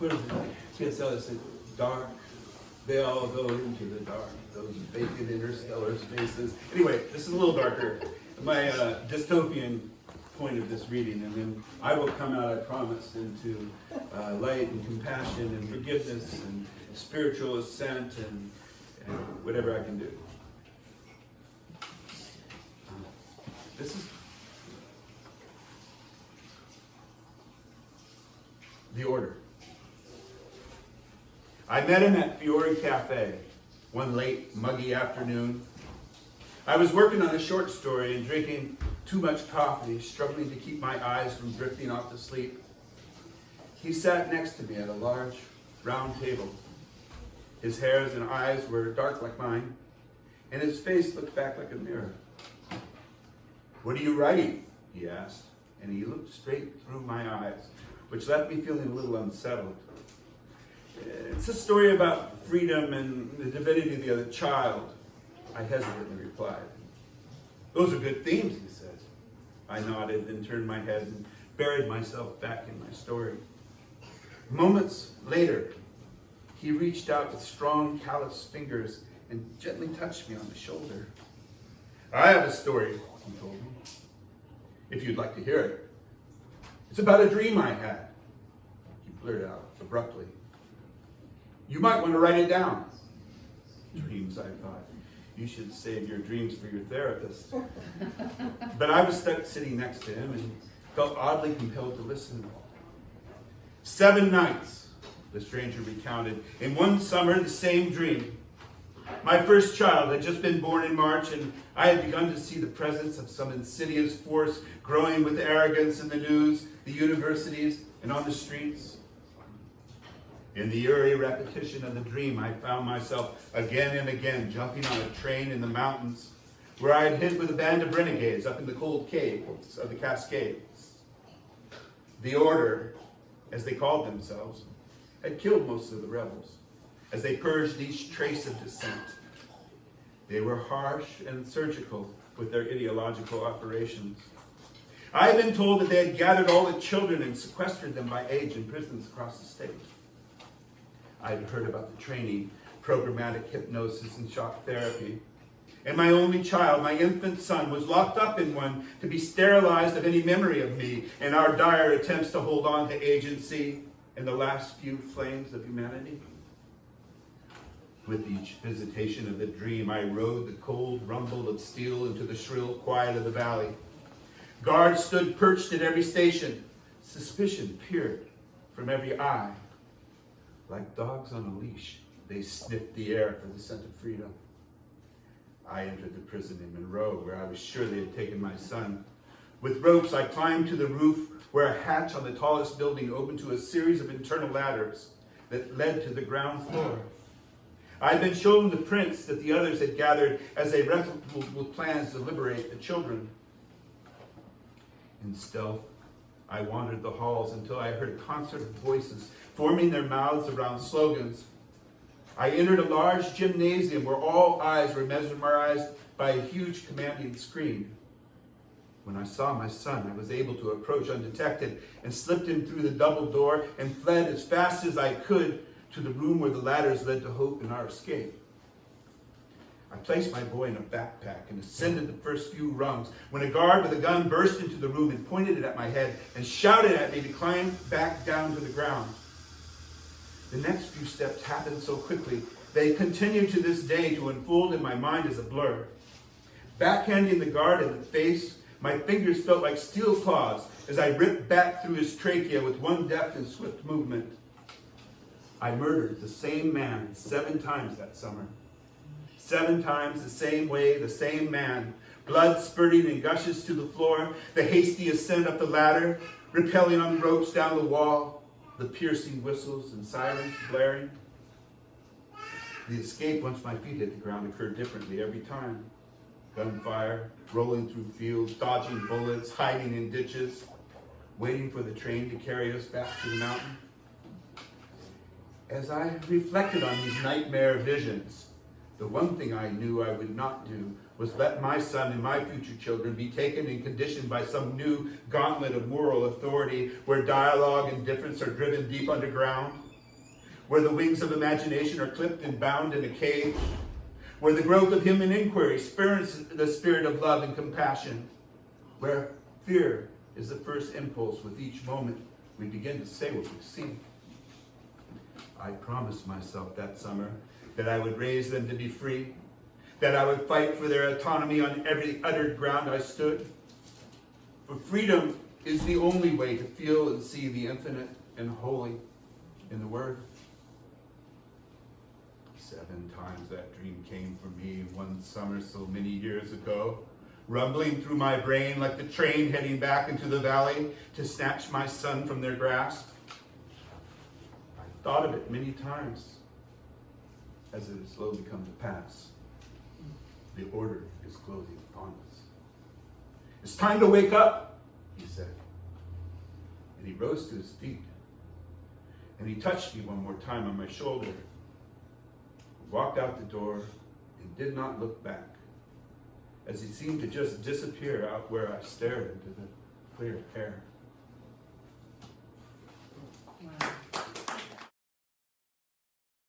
what is it? TSL said, dark. They all go into the dark. Those vacant interstellar spaces. Anyway, this is a little darker. My dystopian point of this reading, and then I will come out, I promise, into light and compassion and forgiveness and spiritual ascent and whatever I can do. This is the order. I met him at Fiore Cafe one late, muggy afternoon. I was working on a short story and drinking too much coffee, struggling to keep my eyes from drifting off to sleep. He sat next to me at a large, round table. His hairs and eyes were dark like mine, and his face looked back like a mirror. "What are you writing?" he asked, and he looked straight through my eyes, which left me feeling a little unsettled. "It's a story about freedom and the divinity of the other child," I hesitantly replied. "Those are good themes," he said. I nodded, then turned my head and buried myself back in my story. Moments later, he reached out with strong, callous fingers and gently touched me on the shoulder. "I have a story," he told me, "if you'd like to hear it. It's about a dream I had." He blurted out abruptly. "You might want to write it down." Dreams, I thought. You should save your dreams for your therapist. But I was stuck sitting next to him and felt oddly compelled to listen. 7 nights, the stranger recounted. In one summer, the same dream. My first child had just been born in March, and I had begun to see the presence of some insidious force growing with arrogance in the news, the universities, and on the streets. In the eerie repetition of the dream, I found myself again and again jumping on a train in the mountains, where I had hid with a band of renegades up in the cold caves of the Cascades. The Order, as they called themselves, had killed most of the rebels, as they purged each trace of dissent. They were harsh and surgical with their ideological operations. I had been told that they had gathered all the children and sequestered them by age in prisons across the state. I had heard about the training, programmatic hypnosis, and shock therapy. And my only child, my infant son, was locked up in one to be sterilized of any memory of me and our dire attempts to hold on to agency in the last few flames of humanity. With each visitation of the dream, I rode the cold rumble of steel into the shrill quiet of the valley. Guards stood perched at every station. Suspicion peered from every eye. Like dogs on a leash, they sniffed the air for the scent of freedom. I entered the prison in Monroe, where I was sure they had taken my son. With ropes, I climbed to the roof, where a hatch on the tallest building opened to a series of internal ladders that led to the ground floor. I had been shown the prints that the others had gathered as they wrestled with plans to liberate the children. In stealth, I wandered the halls until I heard a concert of voices forming their mouths around slogans. I entered a large gymnasium where all eyes were mesmerized by a huge commanding screen. When I saw my son, I was able to approach undetected and slipped in through the double door and fled as fast as I could to the room where the ladders led to hope and our escape. I placed my boy in a backpack and ascended the first few rungs when a guard with a gun burst into the room and pointed it at my head and shouted at me to climb back down to the ground. The next few steps happened so quickly, they continue to this day to unfold in my mind as a blur. Backhanding the guard in the face, my fingers felt like steel claws as I ripped back through his trachea with one deft and swift movement. I murdered the same man 7 times that summer. 7 times the same way, the same man. Blood spurting in gushes to the floor, the hasty ascent up the ladder, rappelling on ropes down the wall, the piercing whistles and sirens blaring. The escape once my feet hit the ground occurred differently every time. Gunfire, rolling through fields, dodging bullets, hiding in ditches, waiting for the train to carry us back to the mountain. As I reflected on these nightmare visions, the one thing I knew I would not do was let my son and my future children be taken and conditioned by some new gauntlet of moral authority where dialogue and difference are driven deep underground. where the wings of imagination are clipped and bound in a cage, where the growth of human inquiry spurns the spirit of love and compassion, where fear is the first impulse with each moment we begin to say what we see. I promised myself that summer that I would raise them to be free, that I would fight for their autonomy on every uttered ground I stood. For freedom is the only way to feel and see the infinite and holy in the Word. 7 times that dream came for me one summer so many years ago, rumbling through my brain like the train heading back into the valley to snatch my son from their grasp. I thought of it many times as it has slowly come to pass. The order is closing upon us. It's time to wake up, he said. And he rose to his feet. And he touched me one more time on my shoulder. Walked out the door and did not look back, as he seemed to just disappear out where I stared into the clear air.